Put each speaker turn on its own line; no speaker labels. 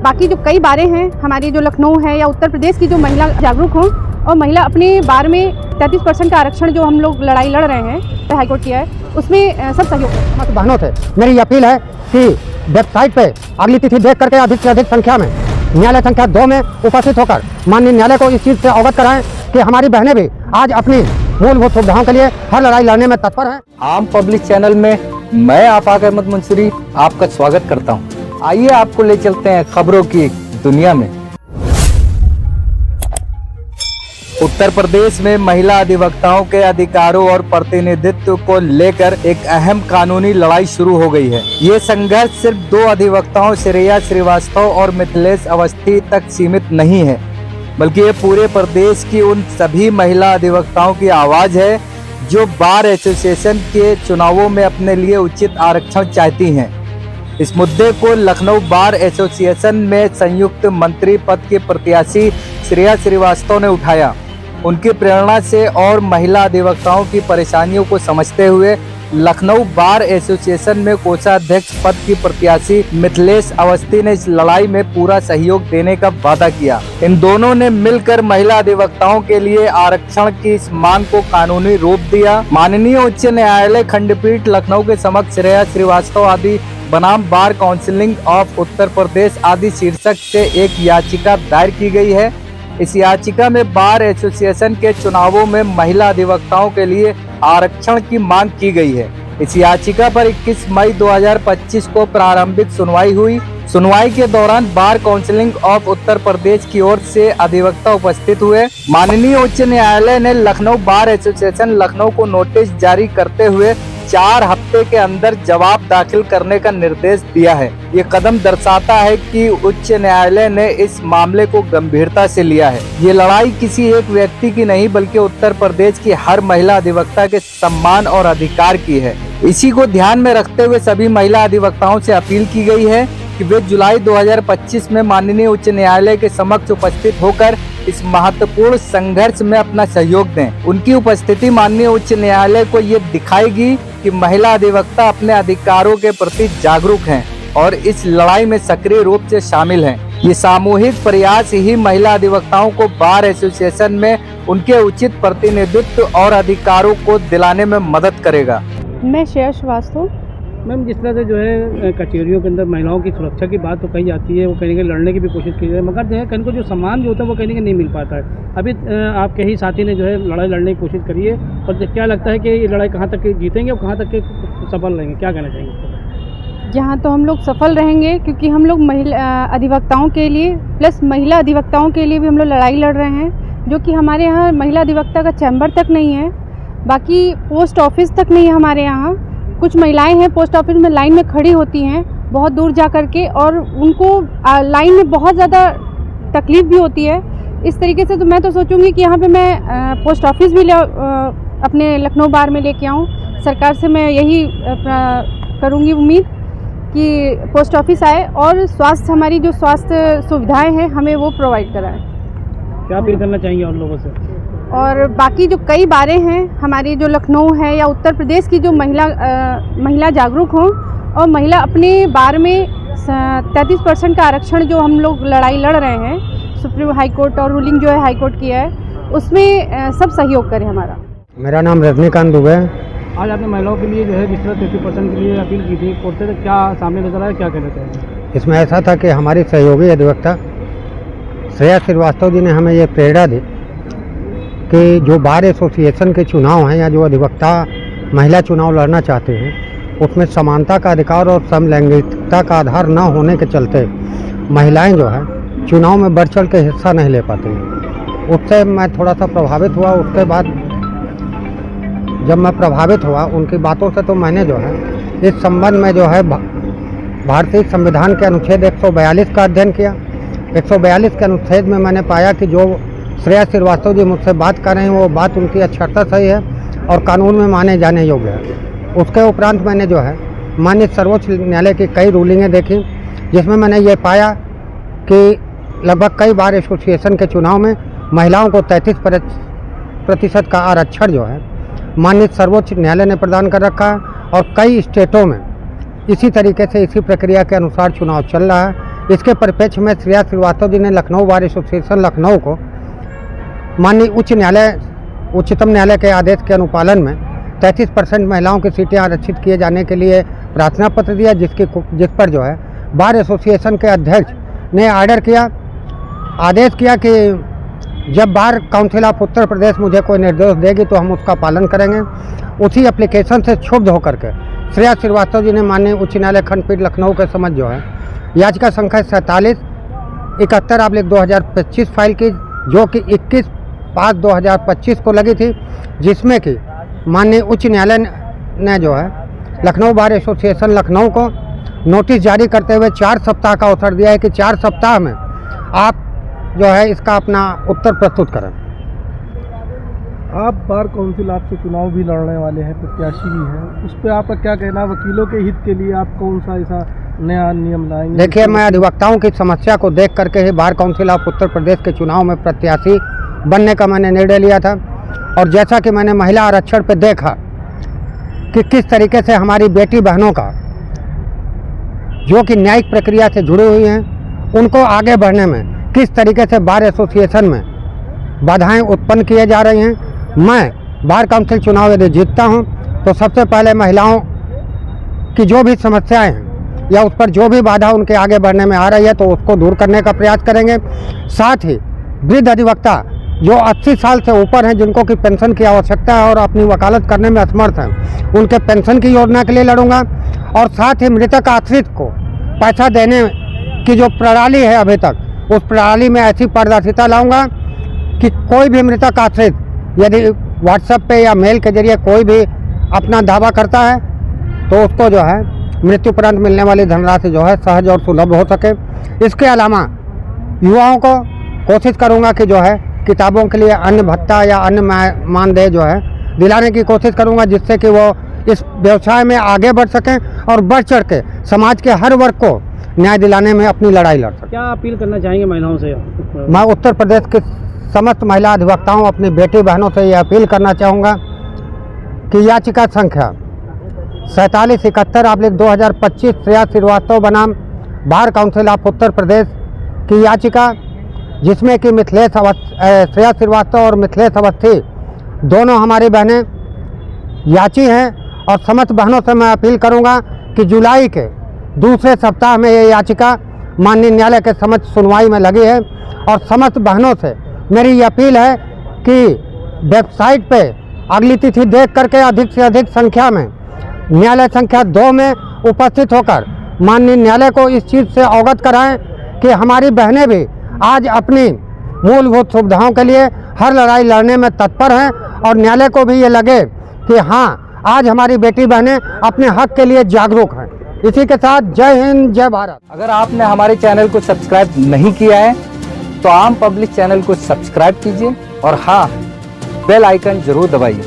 बाकी जो कई बारें हैं हमारी, जो लखनऊ है या उत्तर प्रदेश की, जो महिला जागरूक हों और महिला अपने बार में 33% का आरक्षण जो हम लोग लड़ाई लड़ रहे हैं, हाईकोर्ट किया है, उसमें सब सहयोग है।
बहनों से मेरी अपील है कि वेबसाइट पे अगली तिथि देख करके अधिक से अधिक संख्या में न्यायालय संख्या 2 में उपस्थित होकर माननीय न्यायालय को इस चीज़ से अवगत कराएं कि हमारी बहनें भी आज अपनी मूलभूत सुविधाओं के लिए हर लड़ाई लड़ने में तत्पर हैं।
आम पब्लिक चैनल में मैं आफाक अहमद मंसूरी आपका स्वागत करता हूं। आइए आपको ले चलते हैं खबरों की दुनिया में। उत्तर प्रदेश में महिला अधिवक्ताओं के अधिकारों और प्रतिनिधित्व को लेकर एक अहम कानूनी लड़ाई शुरू हो गई है। ये संघर्ष सिर्फ 2 अधिवक्ताओं श्रेया श्रीवास्तव और मिथिलेश अवस्थी तक सीमित नहीं है, बल्कि ये पूरे प्रदेश की उन सभी महिला अधिवक्ताओं की आवाज है जो बार एसोसिएशन के चुनावों में अपने लिए उचित आरक्षण चाहती हैं। इस मुद्दे को लखनऊ बार एसोसिएशन में संयुक्त मंत्री पद के प्रत्याशी श्रेया श्रीवास्तव ने उठाया। उनकी प्रेरणा से और महिला अधिवक्ताओं की परेशानियों को समझते हुए लखनऊ बार एसोसिएशन में कोषाध्यक्ष पद की प्रत्याशी मिथिलेश अवस्थी ने इस लड़ाई में पूरा सहयोग देने का वादा किया। इन दोनों ने मिलकर महिला अधिवक्ताओं के लिए आरक्षण की इस मांग को कानूनी रूप दिया। माननीय उच्च न्यायालय खंडपीठ लखनऊ के समक्ष श्रेया श्रीवास्तव आदि बनाम बार काउंसिलिंग ऑफ उत्तर प्रदेश आदि शीर्षक से एक याचिका दायर की गई है। इस याचिका में बार एसोसिएशन के चुनावों में महिला अधिवक्ताओं के लिए आरक्षण की मांग की गई है। इस याचिका पर 21 मई 2025 को प्रारंभिक सुनवाई हुई। सुनवाई के दौरान बार काउंसिलिंग ऑफ उत्तर प्रदेश की ओर से अधिवक्ता उपस्थित हुए। माननीय उच्च न्यायालय ने लखनऊ बार एसोसिएशन लखनऊ को नोटिस जारी करते हुए 4 हफ्ते के अंदर जवाब दाखिल करने का निर्देश दिया है। ये कदम दर्शाता है कि उच्च न्यायालय ने इस मामले को गंभीरता से लिया है। ये लड़ाई किसी एक व्यक्ति की नहीं, बल्कि उत्तर प्रदेश की हर महिला अधिवक्ता के सम्मान और अधिकार की है। इसी को ध्यान में रखते हुए सभी महिला अधिवक्ताओं से अपील की गई है कि वे जुलाई 2025 में माननीय उच्च न्यायालय के समक्ष उपस्थित होकर इस महत्वपूर्ण संघर्ष में अपना सहयोग दें। उनकी उपस्थिति माननीय उच्च न्यायालय को ये दिखाएगी कि महिला अधिवक्ता अपने अधिकारों के प्रति जागरूक हैं और इस लड़ाई में सक्रिय रूप से शामिल हैं। ये सामूहिक प्रयास ही महिला अधिवक्ताओं को बार एसोसिएशन में उनके उचित प्रतिनिधित्व और अधिकारों को दिलाने में मदद करेगा।
मैं श्रेया श्रीवास्तव।
मैम, जिस तरह से जो है कचहरियों के अंदर महिलाओं की सुरक्षा की बात तो कही जाती है, वो कहीं ना कहीं लड़ने की भी कोशिश की जाती है, मगर जो है कहीं को जो सम्मान जो होता है वो कहीं ना कहीं नहीं मिल पाता है। अभी आपके ही साथी ने जो है लड़ाई लड़ने की कोशिश करी है, और क्या लगता है कि ये लड़ाई कहाँ तक जीतेंगे और कहाँ तक सफल रहेंगे, क्या कहना चाहेंगे?
यहाँ तो हम लोग सफल रहेंगे, क्योंकि हम लोग महिला अधिवक्ताओं के लिए प्लस महिला अधिवक्ताओं के लिए भी हम लोग लड़ाई लड़ रहे हैं, जो कि हमारे यहाँ महिला अधिवक्ता का चैम्बर तक नहीं है, बाकी पोस्ट ऑफिस तक नहीं है हमारे यहाँ। कुछ महिलाएं हैं पोस्ट ऑफिस में लाइन में खड़ी होती हैं बहुत दूर जा कर के, और उनको लाइन में बहुत ज़्यादा तकलीफ़ भी होती है। इस तरीके से तो मैं तो सोचूंगी कि यहाँ पे मैं पोस्ट ऑफिस भी अपने लखनऊ बार में लेके आऊँ। सरकार से मैं यही करूँगी उम्मीद कि पोस्ट ऑफिस आए और स्वास्थ्य, हमारी जो स्वास्थ्य सुविधाएँ हैं हमें वो प्रोवाइड कराएँ।
क्या अपील करना चाहेंगे और लोगों से?
और बाकी जो कई बारें हैं हमारी, जो लखनऊ है या उत्तर प्रदेश की, जो महिला जागरूक हों और महिला अपने बार में 33% का आरक्षण जो हम लोग लड़ाई लड़ रहे हैं, सुप्रीम हाईकोर्ट और रूलिंग जो है हाईकोर्ट की है, उसमें सब सहयोग करें हमारा।
मेरा नाम रजनीकांत दुबे।
आज आपने महिलाओं के लिए जो है जिस तरह 33% के लिए अपील की थी कोर्ट से, क्या सामने नजर आया, क्या कहना चाहेंगे?
इसमें ऐसा था कि हमारी सहयोगी अधिवक्ता श्रेया श्रीवास्तव जी ने हमें ये प्रेरणा दी कि जो बार एसोसिएशन के चुनाव हैं या जो अधिवक्ता महिला चुनाव लड़ना चाहते हैं, उसमें समानता का अधिकार और समलैंगिकता का आधार न होने के चलते महिलाएं जो है चुनाव में बढ़ चढ़ के हिस्सा नहीं ले पाती हैं। उससे मैं थोड़ा सा प्रभावित हुआ। उसके बाद जब मैं प्रभावित हुआ उनकी बातों से, तो मैंने जो है इस संबंध में जो है भारतीय संविधान के अनुच्छेद 142 का अध्ययन किया। 142 के अनुच्छेद में मैंने पाया कि जो श्रेया श्रीवास्तव जी मुझसे बात कर रहे हैं वो बात उनकी अक्षरता सही है और कानून में माने जाने योग्य है। उसके उपरांत मैंने जो है माननीय सर्वोच्च न्यायालय की कई रूलिंगें देखी, जिसमें मैंने ये पाया कि लगभग कई बार एसोसिएशन के चुनाव में महिलाओं को 33% का आरक्षण जो है माननीय सर्वोच्च न्यायालय ने प्रदान कर रखा है, और कई स्टेटों में इसी तरीके से इसी प्रक्रिया के अनुसार चुनाव चल रहा है। इसके परिप्रेक्ष्य में श्रेया श्रीवास्तव जी ने लखनऊ बार एसोसिएशन लखनऊ को माननीय उच्चतम न्यायालय के आदेश के अनुपालन में 33% महिलाओं की सीटें आरक्षित किए जाने के लिए प्रार्थना पत्र दिया, जिस पर जो है बार एसोसिएशन के अध्यक्ष ने आदेश किया कि जब bar council of Uttar Pradesh मुझे कोई निर्देश देगी तो हम उसका पालन करेंगे। उसी एप्लीकेशन से क्षुब्ध होकर के श्रेया श्रीवास्तव जी ने माननीय उच्च न्यायालय खंडपीठ लखनऊ के समक्ष जो है याचिका संख्या 4771/2025 फाइल की, जो कि 21/5/2025 को लगी थी, जिसमें कि माननीय उच्च न्यायालय ने जो है लखनऊ बार एसोसिएशन लखनऊ को नोटिस जारी करते हुए 4 सप्ताह का अवसर दिया है कि 4 सप्ताह में आप जो है इसका अपना उत्तर प्रस्तुत करें।
आप बार काउंसिल आपसे चुनाव भी लड़ने वाले हैं, प्रत्याशी भी हैं, उस पर आपका क्या कहना? वकीलों के हित के लिए आप कौन सा ऐसा नया नियम लाएंगे?
देखिए, मैं अधिवक्ताओं की समस्या को देख करके ही bar council of Uttar Pradesh के चुनाव में प्रत्याशी बनने का मैंने निर्णय लिया था। और जैसा कि मैंने महिला आरक्षण पर देखा कि किस तरीके से हमारी बेटी बहनों का जो कि न्यायिक प्रक्रिया से जुड़ी हुई हैं, उनको आगे बढ़ने में किस तरीके से बार एसोसिएशन में बाधाएं उत्पन्न किए जा रही हैं। मैं बार काउंसिल चुनाव यदि जीतता हूं तो सबसे पहले महिलाओं की जो भी समस्याएं हैं या उस पर जो भी बाधा उनके आगे बढ़ने में आ रही है तो उसको दूर करने का प्रयास करेंगे। साथ ही वृद्ध अधिवक्ता जो 80 साल से ऊपर हैं, जिनको कि पेंशन की आवश्यकता है और अपनी वकालत करने में असमर्थ हैं, उनके पेंशन की योजना के लिए लड़ूंगा। और साथ ही मृतक आश्रित को पैसा देने की जो प्रणाली है अभी तक, उस प्रणाली में ऐसी पारदर्शिता लाऊंगा कि कोई भी मृतक आश्रित यदि व्हाट्सएप पे या मेल के जरिए कोई भी अपना दावा करता है तो उसको जो है मृत्युपरांत मिलने वाली धनराशि जो है सहज और सुलभ हो सके। इसके अलावा युवाओं को कोशिश करूंगा कि जो है किताबों के लिए अन्य भत्ता या अन्य मानदेय जो है दिलाने की कोशिश करूंगा, जिससे कि वो इस व्यवसाय में आगे बढ़ सकें और बढ़ चढ़ के समाज के हर वर्ग को न्याय दिलाने में अपनी लड़ाई लड़ सकें।
क्या अपील करना चाहेंगे महिलाओं से?
मैं उत्तर प्रदेश के समस्त महिला अधिवक्ताओं, अपनी बेटी बहनों से ये अपील करना चाहूँगा कि याचिका संख्या 4771/2025 श्रेया श्रीवास्तव बनाम bar council of Uttar Pradesh की याचिका, जिसमें कि श्रेया श्रीवास्तव और मिथिलेश अवस्थी दोनों हमारी बहनें याची हैं। और समस्त बहनों से मैं अपील करूंगा कि जुलाई के दूसरे सप्ताह में ये याचिका माननीय न्यायालय के समक्ष सुनवाई में लगी है। और समस्त बहनों से मेरी ये अपील है कि वेबसाइट पे अगली तिथि देख करके अधिक से अधिक संख्या में न्यायालय संख्या 2 में उपस्थित होकर माननीय न्यायालय को इस चीज़ से अवगत कराएं कि हमारी बहनें भी आज अपनी मूलभूत सुविधाओं के लिए हर लड़ाई लड़ने में तत्पर हैं। और न्यायालय को भी ये लगे कि हाँ, आज हमारी बेटी बहनें अपने हक के लिए जागरूक हैं। इसी के साथ जय हिंद, जय भारत।
अगर आपने हमारे चैनल को सब्सक्राइब नहीं किया है तो आम पब्लिक चैनल को सब्सक्राइब कीजिए और हाँ, बेल आइकन जरूर दबाइए।